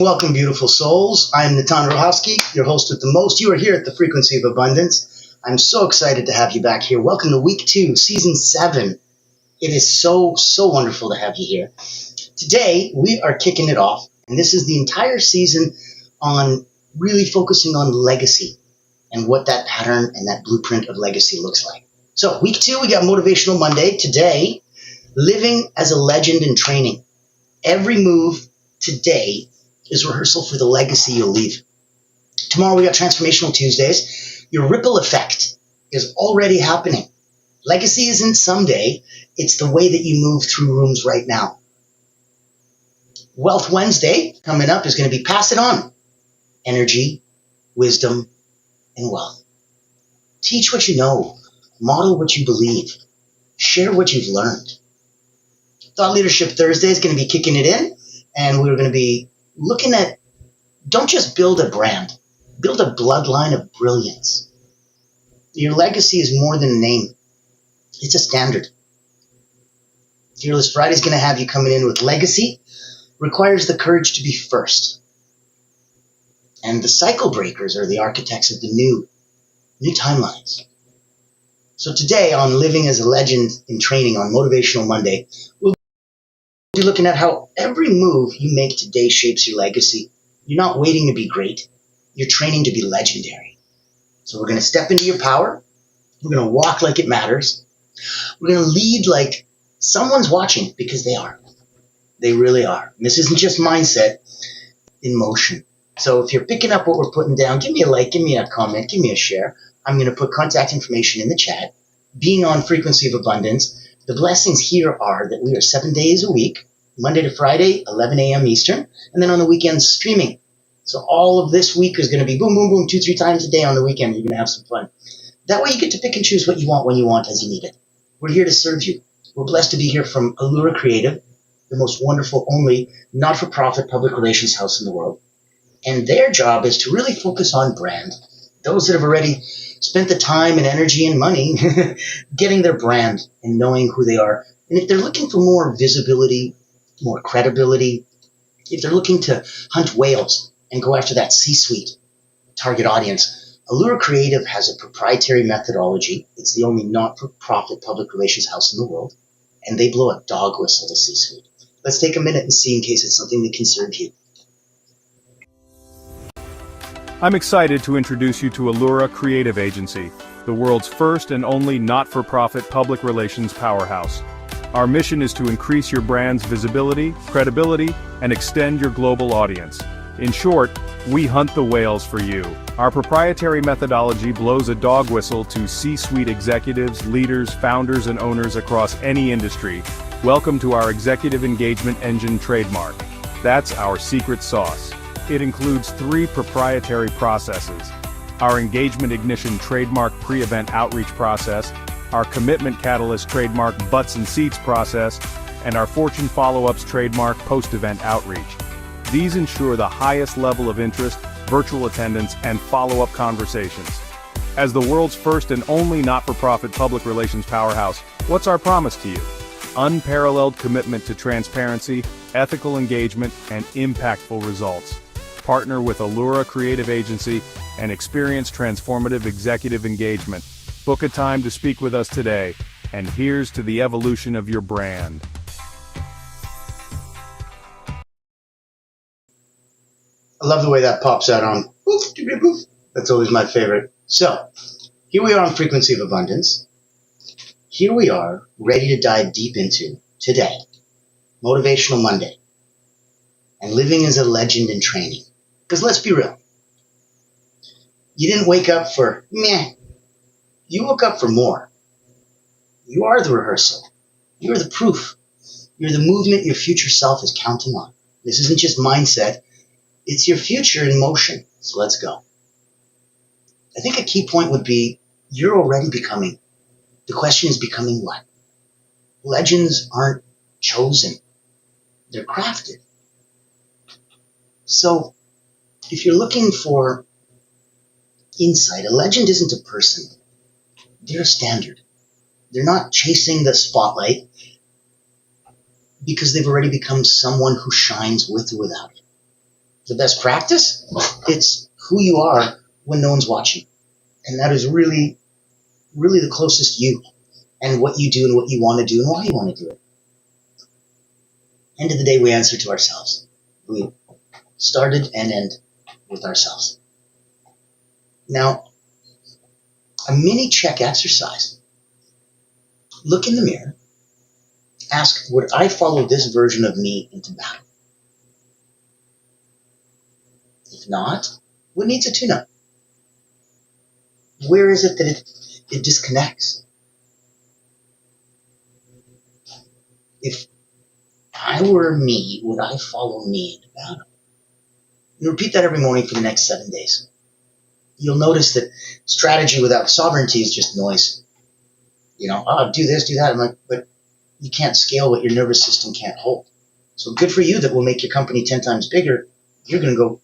Welcome, beautiful souls. I'm 𝗟𝗶𝘃𝗶𝖃, your host with the most. You are here at the Frequency of Abundance. I'm so excited to have you back here. Welcome to week 2, season 7. It is so wonderful to have you here. Today, we are kicking it off, and this is the entire season on really focusing on legacy and what that pattern and that blueprint of legacy looks like. So, week 2, we got Motivational Monday. Today, living as a legend in training. Every move today is rehearsal for the legacy you'll leave. Tomorrow we got Transformational Tuesdays. Your ripple effect is already happening. Legacy isn't someday, it's the way that you move through rooms right now. Wealth Wednesday coming up is going to be Pass It On. Energy, wisdom, and wealth. Teach what you know. Model what you believe. Share what you've learned. Thought Leadership Thursday is going to be kicking it in, and we're going to be looking at, don't just build a brand, build a bloodline of brilliance. Your legacy is more than a name. It's a standard. Fearless Friday is going to have you coming in with legacy requires the courage to be first. And the cycle breakers are the architects of the new timelines. So today on Living as a Legend in Training on Motivational Monday, we'll be looking at how every move you make today shapes your legacy. You're not waiting to be great. You're training to be legendary. So we're going to step into your power. We're going to walk like it matters. We're going to lead like someone's watching, because they are. They really are. And this isn't just mindset in motion. So if you're picking up what we're putting down, give me a like, give me a comment, give me a share. I'm going to put contact information in the chat. Being on Frequency of Abundance, the blessings here are that we are 7 days a week, Monday to Friday, 11 a.m. Eastern, and then on the weekends streaming. So all of this week is going to be boom, boom, boom, 2-3 times a day on the weekend. You're going to have some fun. That way you get to pick and choose what you want when you want as you need it. We're here to serve you. We're blessed to be here from 𝗟𝗏𝗴𝗏 Creative, the most wonderful, only not-for-profit public relations house in the world. And their job is to really focus on brand. Those that have already spent the time and energy and money getting their brand and knowing who they are. And if they're looking for more visibility, more credibility, if they're looking to hunt whales and go after that C-suite target audience, 𝗟𝗏𝗏𝗏 Creative has a proprietary methodology. It's the only not-for-profit public relations house in the world, and they blow a dog whistle to C-suite. Let's take a minute and see in case it's something that can serve you. I'm excited to introduce you to 𝗟𝗏𝗏𝗏 Creative Agency, the world's first and only not-for-profit public relations powerhouse. Our mission is to increase your brand's visibility, credibility, and extend your global audience. In short, we hunt the whales for you. Our proprietary methodology blows a dog whistle to C-suite executives, leaders, founders, and owners across any industry. Welcome to our Executive Engagement Engine trademark. That's our secret sauce. It includes 3 proprietary processes: our Engagement Ignition trademark pre-event outreach process, our Commitment Catalyst trademark butts and seats process, and our Fortune Follow-ups trademark post-event outreach. These ensure the highest level of interest, virtual attendance, and follow-up conversations. As the world's first and only not-for-profit public relations powerhouse, what's our promise to you? Unparalleled commitment to transparency, ethical engagement, and impactful results. Partner with 𝗟𝗏𝗏𝗏 Creative Agency and experience transformative executive engagement. Book a time to speak with us today, and here's to the evolution of your brand. I love the way that pops out on. That's always my favorite. So, here we are on Frequency of Abundance. Here we are, ready to dive deep into, today, Motivational Monday, and living as a legend in training. Because let's be real. You didn't wake up for meh. You woke up for more. You are the rehearsal. You're the proof. You're the movement your future self is counting on. This isn't just mindset. It's your future in motion. So let's go. I think a key point would be, you're already becoming. The question is, becoming what? Legends aren't chosen. They're crafted. So, if you're looking for insight, a legend isn't a person. They're a standard. They're not chasing the spotlight because they've already become someone who shines with or without it. the best practice? It's who you are when no one's watching. And that is really, really the closest you, and what you do and what you want to do and why you want to do it. End of the day, we answer to ourselves. We started and end with ourselves. Now, a mini check exercise. Look in the mirror. Ask, would I follow this version of me into battle? If not, what needs a tune-up? Where is it that it disconnects? If I were me, would I follow me into battle? And repeat that every morning for the next 7 days. You'll notice that strategy without sovereignty is just noise. Do this, do that. I'm like, but you can't scale what your nervous system can't hold. So good for you that will make your company 10 times bigger. You're going to go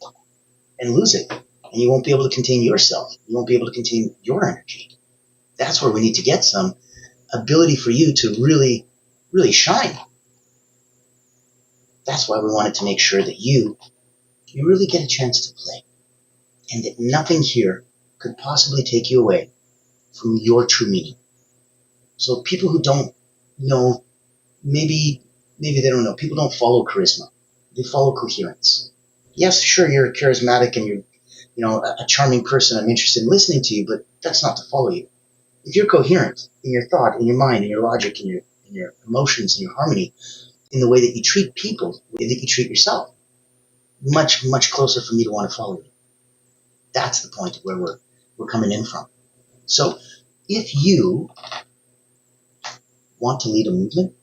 and lose it. And you won't be able to contain yourself. You won't be able to contain your energy. That's where we need to get some ability for you to really, really shine. That's why we wanted to make sure that you really get a chance to play. And that nothing here could possibly take you away from your true meaning. So people who don't know, maybe they don't know. People don't follow charisma. They follow coherence. Yes, sure, you're charismatic and you're a charming person. I'm interested in listening to you, but that's not to follow you. If you're coherent in your thought, in your mind, in your logic, in your emotions, in your harmony, in the way that you treat people, the way that you treat yourself, much, much closer for me to want to follow you. That's the point of where we're coming in from. So if you want to lead a movement,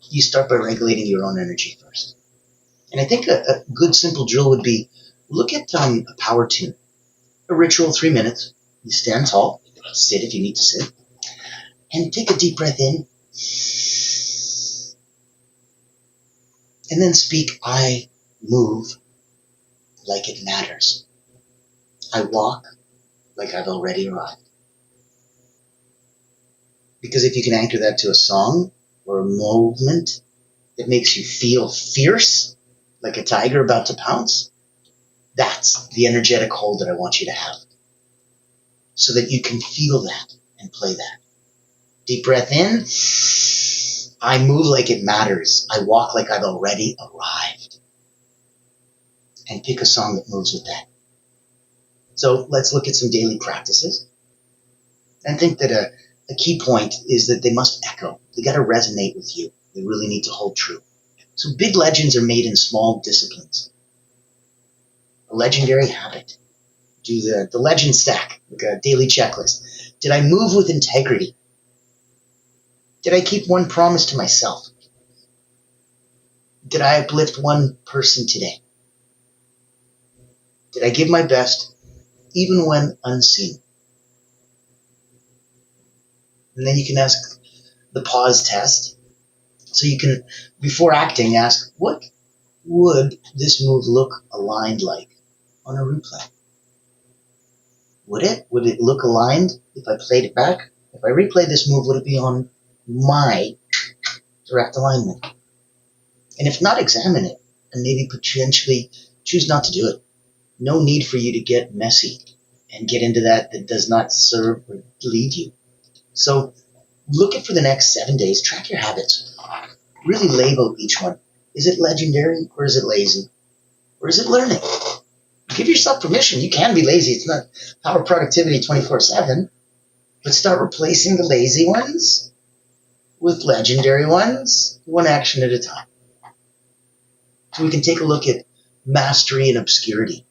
you start by regulating your own energy first. And I think a good simple drill would be, look at a power tune, a ritual, 3 minutes. You stand tall, sit if you need to sit, and take a deep breath in, and then speak, I move like it matters. I walk like I've already arrived. Because if you can anchor that to a song or a movement that makes you feel fierce, like a tiger about to pounce, that's the energetic hold that I want you to have. So that you can feel that and play that. Deep breath in. I move like it matters. I walk like I've already arrived. And pick a song that moves with that. So let's look at some daily practices. And I think that a key point is that they must echo. They got to resonate with you. They really need to hold true. So big legends are made in small disciplines. A legendary habit. Do the legend stack, like a daily checklist. Did I move with integrity? Did I keep one promise to myself? Did I uplift one person today? Did I give my best, even when unseen? And then you can ask the pause test. So you can, before acting, ask, what would this move look aligned like on a replay? Would it? Would it look aligned if I played it back? If I replay this move, would it be on my direct alignment? And if not, examine it and maybe potentially choose not to do it. No need for you to get messy and get into that does not serve or lead you. So look at for the next 7 days, track your habits. Really label each one. Is it legendary or is it lazy? Or is it learning? Give yourself permission. You can be lazy. It's not power productivity 24/7. But start replacing the lazy ones with legendary ones, one action at a time. So we can take a look at mastery and obscurity.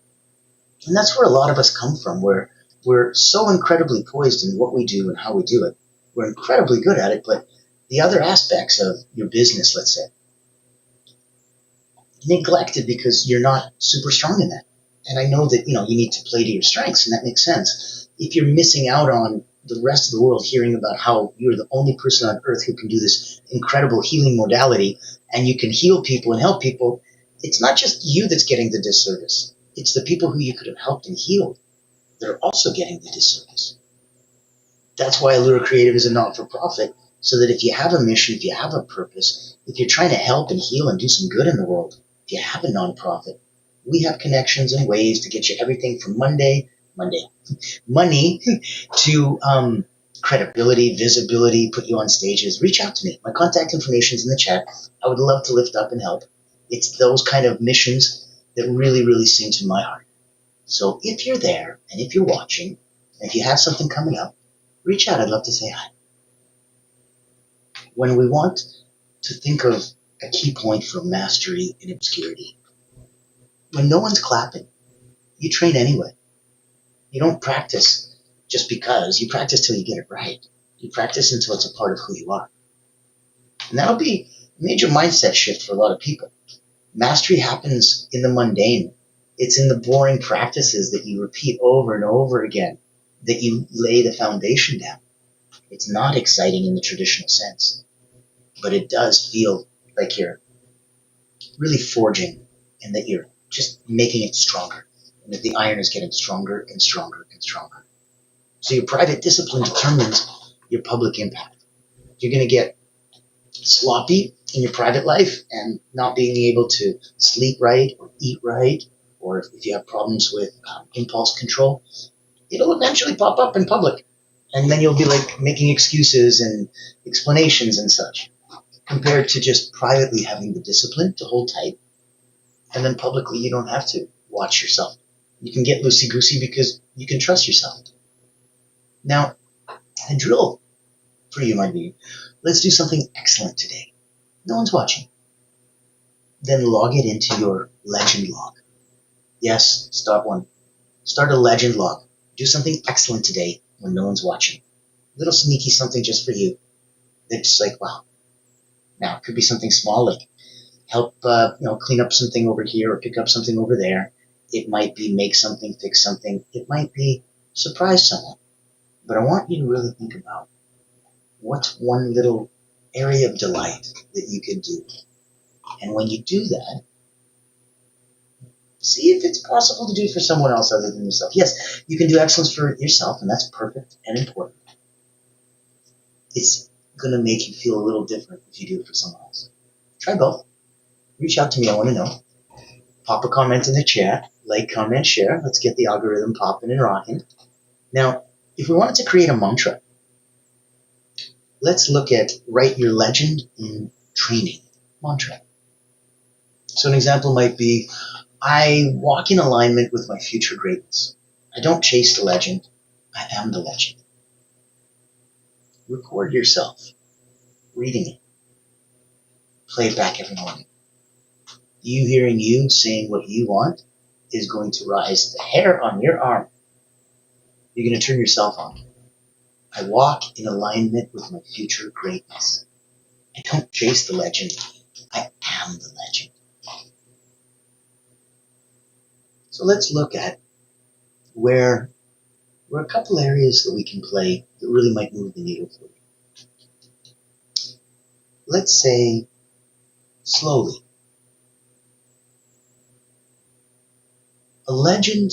And that's where a lot of us come from, where we're so incredibly poised in what we do and how we do it. We're incredibly good at it, but the other aspects of your business, let's say, neglected because you're not super strong in that. And I know that, you need to play to your strengths, and that makes sense. If you're missing out on the rest of the world hearing about how you're the only person on earth who can do this incredible healing modality, and you can heal people and help people, it's not just you that's getting the disservice. It's the people who you could have helped and healed that are also getting the disservice. That's why Allura Creative is a not-for-profit, so that if you have a mission, if you have a purpose, if you're trying to help and heal and do some good in the world, if you have a nonprofit, We have connections and ways to get you everything from money to credibility, visibility, put you on stages. Reach out to me. My contact information is in the chat. I would love to lift up and help. It's those kind of missions that really, really sing to my heart. So if you're there and if you're watching, and if you have something coming up, reach out. I'd love to say hi. When we want to think of a key point for mastery in obscurity, when no one's clapping, you train anyway. You don't practice just because. You practice till you get it right. You practice until it's a part of who you are. And that'll be a major mindset shift for a lot of people. Mastery happens in the mundane. It's in the boring practices that you repeat over and over again that you lay the foundation down. It's not exciting in the traditional sense, but it does feel like you're really forging and that you're just making it stronger, and that the iron is getting stronger and stronger and stronger. So your private discipline determines your public impact. You're going to get sloppy in your private life and not being able to sleep right or eat right, or if you have problems with impulse control, it'll eventually pop up in public. And then you'll be like making excuses and explanations and such, compared to just privately having the discipline to hold tight. And then publicly, you don't have to watch yourself. You can get loosey-goosey because you can trust yourself. Now, a drill for you might be, let's do something excellent today. No one's watching. Then log it into your legend log. Yes, start one. Start a legend log. Do something excellent today when no one's watching. A little sneaky something just for you. That's like, wow. Now, it could be something small, like help clean up something over here or pick up something over there. It might be make something, fix something. It might be surprise someone. But I want you to really think about what's one little area of delight that you could do. And when you do that, see if it's possible to do for someone else other than yourself. Yes, you can do excellence for yourself, and that's perfect and important. It's going to make you feel a little different if you do it for someone else. Try both. Reach out to me. I want to know. Pop a comment in the chat. Like, comment, share. Let's get the algorithm popping and rocking. Now, if we wanted to create a mantra, let's look at write your legend in training mantra. So an example might be, I walk in alignment with my future greatness. I don't chase the legend. I am the legend. Record yourself reading it. Play it back every morning. You hearing you saying what you want is going to rise the hair on your arm. You're going to turn yourself on. I walk in alignment with my future greatness. I don't chase the legend. I am the legend. So let's look at where a couple areas that we can play that really might move the needle for you. Let's say slowly. A legend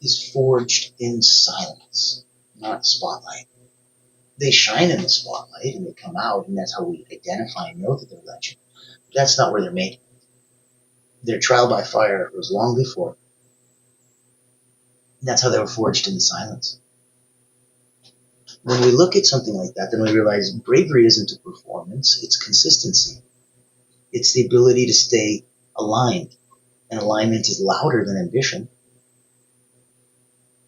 is forged in silence, not spotlight. They shine in the spotlight and they come out, and that's how we identify and know that they're legend. But that's not where they're made. Their trial by fire was long before. And that's how they were forged in the silence. When we look at something like that, then we realize bravery isn't a performance, it's consistency. It's the ability to stay aligned. And alignment is louder than ambition.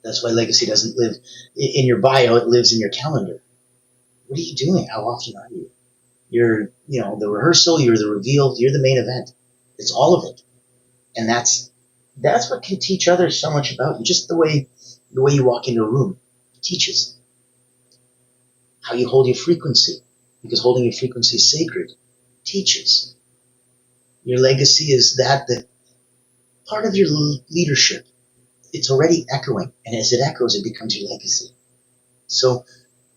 That's why legacy doesn't live in your bio, it lives in your calendar. What are you doing? How often are you? You're, the rehearsal, you're the reveal, you're the main event. It's all of it. And that's what can teach others so much about you. Just the way you walk into a room teaches. How you hold your frequency, because holding your frequency is sacred, teaches. Your legacy is that part of your leadership. It's already echoing, and as it echoes, it becomes your legacy. So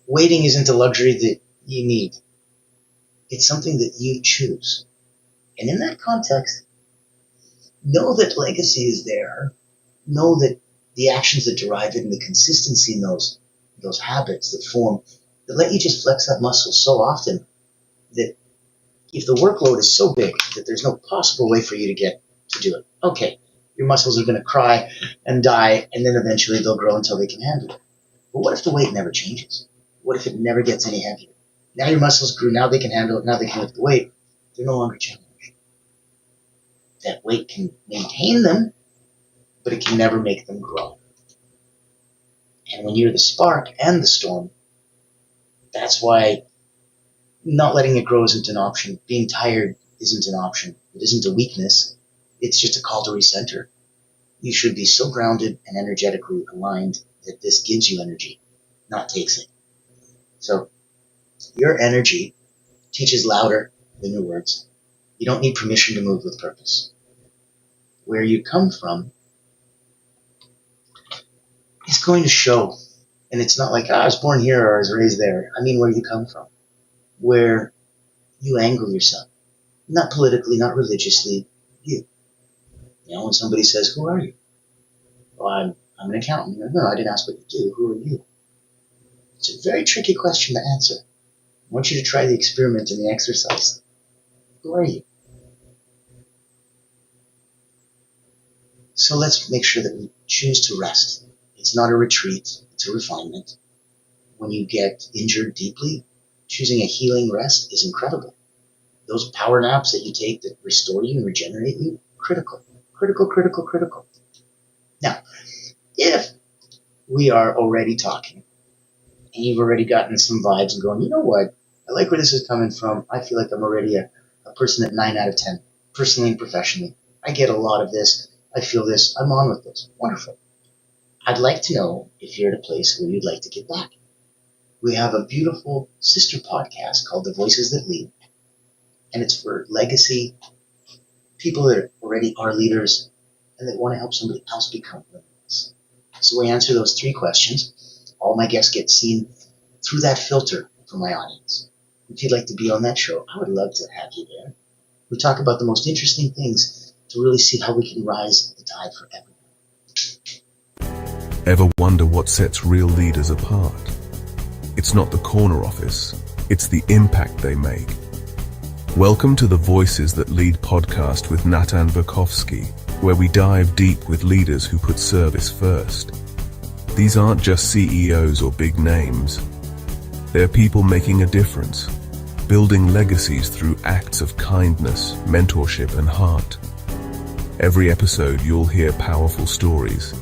waiting isn't a luxury that you need. It's something that you choose. And in that context, know that legacy is there. Know that the actions that derive it and the consistency in those habits that form, that let you just flex that muscle so often that if the workload is so big that there's no possible way for you to get to do it, okay, Your muscles are going to cry and die, and then eventually they'll grow until they can handle it. But what if the weight never changes? What if it never gets any heavier? Now your muscles grew, now they can handle it, now they can lift the weight. They're no longer challenged. That weight can maintain them, but it can never make them grow. And when you're the spark and the storm, that's why not letting it grow isn't an option. Being tired isn't an option. It isn't a weakness. It's just a call to recenter. You should be so grounded and energetically aligned that this gives you energy, not takes it. So your energy teaches louder than your words. You don't need permission to move with purpose. Where you come from is going to show. And it's not like, I was born here or I was raised there. I mean, where you come from. Where you angle yourself. Not politically, not religiously. You. You know, when somebody says, who are you? Well, I'm an accountant. No, I didn't ask what you do. Who are you? It's a very tricky question to answer. I want you to try the experiment and the exercise. Who are you? So let's make sure that we choose to rest. It's not a retreat. It's a refinement. When you get injured deeply, choosing a healing rest is incredible. Those power naps that you take that restore you and regenerate you, critical. Critical, critical, critical. Now, if we are already talking, and you've already gotten some vibes and going, you know what, I like where this is coming from. I feel like I'm already a person at 9 out of 10, personally and professionally. I get a lot of this. I feel this. I'm on with this. Wonderful. I'd like to know if you're at a place where you'd like to get back. We have a beautiful sister podcast called The Voices That Lead, and it's for legacy, people that already are leaders, and that want to help somebody else become leaders. So we answer those 3 questions. All my guests get seen through that filter from my audience. If you'd like to be on that show, I would love to have you there. We talk about the most interesting things to really see how we can rise the tide for everyone. Ever wonder what sets real leaders apart? It's not the corner office, it's the impact they make. Welcome to the Voices That Lead podcast with 𝗟𝗶𝗃𝗶, where we dive deep with leaders who put service first. These aren't just CEOs or big names. They're people making a difference, building legacies through acts of kindness, mentorship, and heart. Every episode you'll hear powerful stories,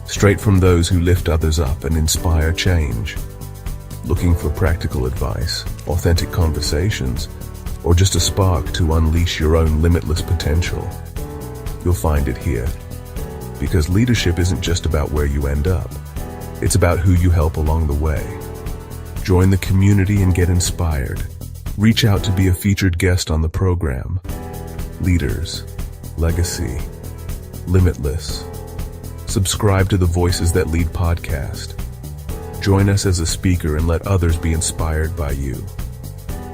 straight from those who lift others up and inspire change. Looking for practical advice, authentic conversations, or just a spark to unleash your own limitless potential? You'll find it here. Because leadership isn't just about where you end up. It's about who you help along the way. Join the community and get inspired. Reach out to be a featured guest on the program. Leaders, legacy, limitless. Subscribe to the Voices That Lead podcast. Join us as a speaker and let others be inspired by you.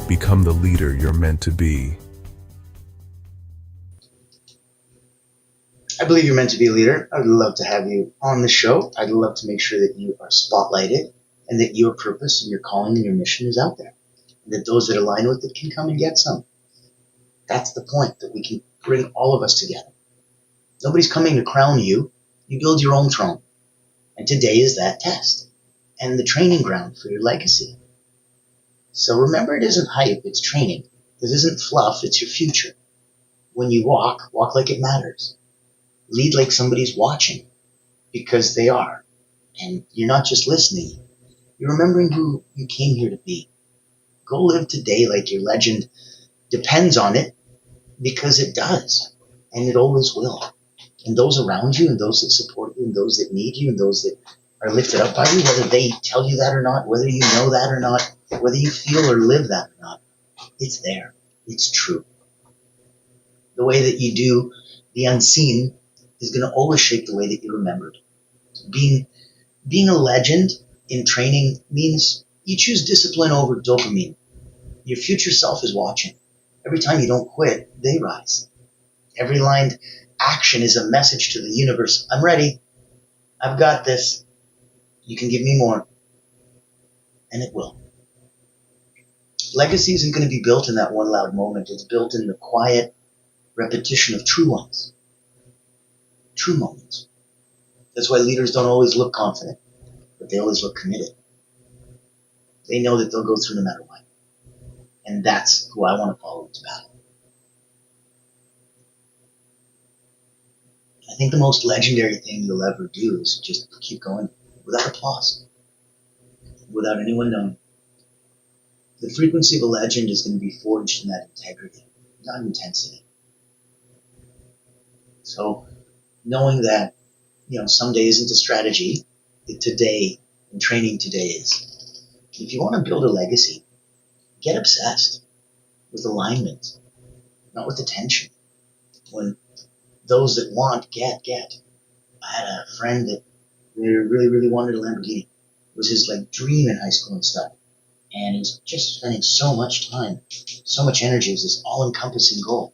Become the leader you're meant to be. I believe you're meant to be a leader. I'd love to have you on the show. I'd love to make sure that you are spotlighted and that your purpose and your calling and your mission is out there. And that those that align with it can come and get some. That's the point, that we can bring all of us together. Nobody's coming to crown you. You build your own throne. And today is that test and the training ground for your legacy. So remember, it isn't hype, it's training. This isn't fluff, it's your future. When you walk like it matters. Lead like somebody's watching, because they are. And you're not just listening, you're remembering who you came here to be. Go live today like your legend depends on it, because it does, and it always will. And those around you, and those that support you, and those that need you, and those that are lifted up by you, whether they tell you that or not, whether you know that or not, whether you feel or live that or not, it's there. It's true. The way that you do the unseen is going to always shape the way that you're remembered. Being a legend in training means you choose discipline over dopamine. Your future self is watching. Every time you don't quit, they rise. Every lined action is a message to the universe. I'm ready. I've got this. You can give me more. And it will. Legacy isn't going to be built in that one loud moment. It's built in the quiet repetition of true ones. true moments. That's why leaders don't always look confident, but they always look committed. They know that they'll go through no matter what. And that's who I want to follow into battle. I think the most legendary thing you'll ever do is just keep going without applause, without anyone knowing. The frequency of a legend is going to be forged in that integrity, not intensity. So knowing that, someday isn't a strategy, today and training today is. If you want to build a legacy, get obsessed with alignment, not with attention. When those that want, get. I had a friend that really, really wanted a Lamborghini. It was his dream in high school and stuff. And he was just spending so much time, so much energy. It was this all-encompassing goal.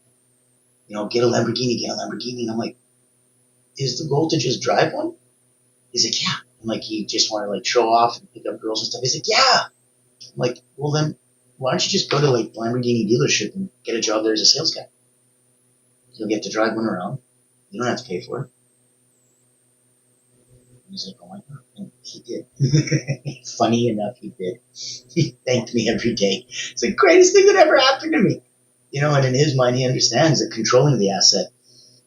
Get a Lamborghini. And I'm like, is the goal to just drive one? He's like, yeah. I'm like, he just wanted to show off and pick up girls and stuff. He's like, yeah. I'm like, well then, why don't you just go to Lamborghini dealership and get a job there as a sales guy? You'll get to drive one around. You don't have to pay for it. And he's like, oh my God. And he did. Funny enough, he did. He thanked me every day. It's the greatest thing that ever happened to me. And in his mind, he understands that controlling the asset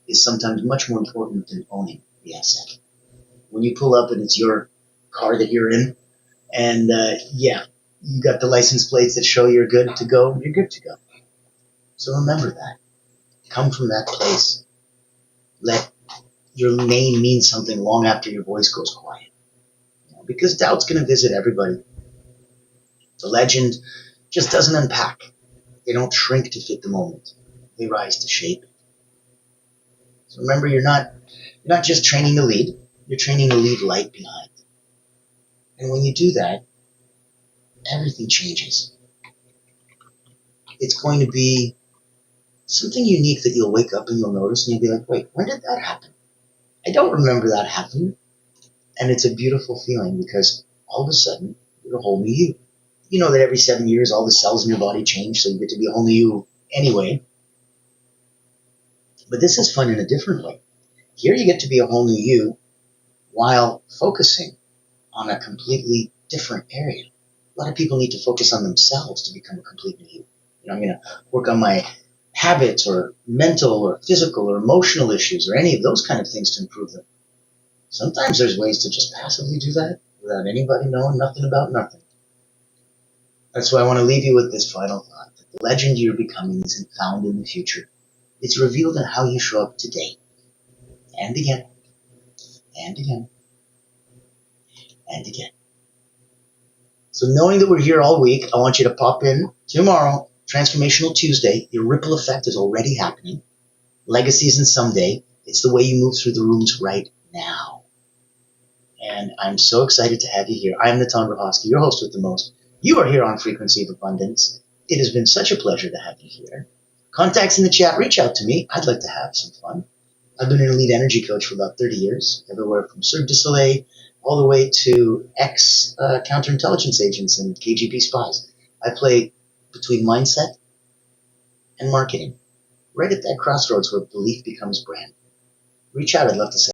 is sometimes much more important than owning the asset. When you pull up and it's your car that you're in, and you got the license plates that show you're good to go, you're good to go. So remember that. Come from that place. Let your name mean something long after your voice goes quiet. Because doubt's going to visit everybody. The legend just doesn't unpack. They don't shrink to fit the moment. They rise to shape it. So remember, you're not just training to lead. You're training to leave light behind. And when you do that, everything changes. It's going to be something unique that you'll wake up and you'll notice, and you'll be like, wait, when did that happen? I don't remember that happening. And it's a beautiful feeling because all of a sudden, you're a whole new you. You know that every 7 years, all the cells in your body change, so you get to be a whole new you anyway. But this is fun in a different way. Here you get to be a whole new you while focusing on a completely different area. A lot of people need to focus on themselves to become a complete new you. I'm going to work on my habits or mental or physical or emotional issues or any of those kind of things to improve them. Sometimes there's ways to just passively do that without anybody knowing nothing about nothing. That's why I want to leave you with this final thought. That the legend you're becoming isn't found in the future. It's revealed in how you show up today. And again. And again. And again. So knowing that we're here all week, I want you to pop in tomorrow, Transformational Tuesday. Your ripple effect is already happening. Legacy isn't someday. It's the way you move through the rooms right now. And I'm so excited to have you here. I am the 𝗟𝗶𝘃𝗶, your host with the most. You are here on Frequency of Abundance. It has been such a pleasure to have you here. Contacts in the chat, reach out to me. I'd like to have some fun. I've been an elite energy coach for about 30 years, everywhere from 𝗟𝗿𝗶𝘃𝗶 all the way to ex-counterintelligence agents and KGB spies. I play between mindset and marketing, right at that crossroads where belief becomes brand. Reach out, I'd love to say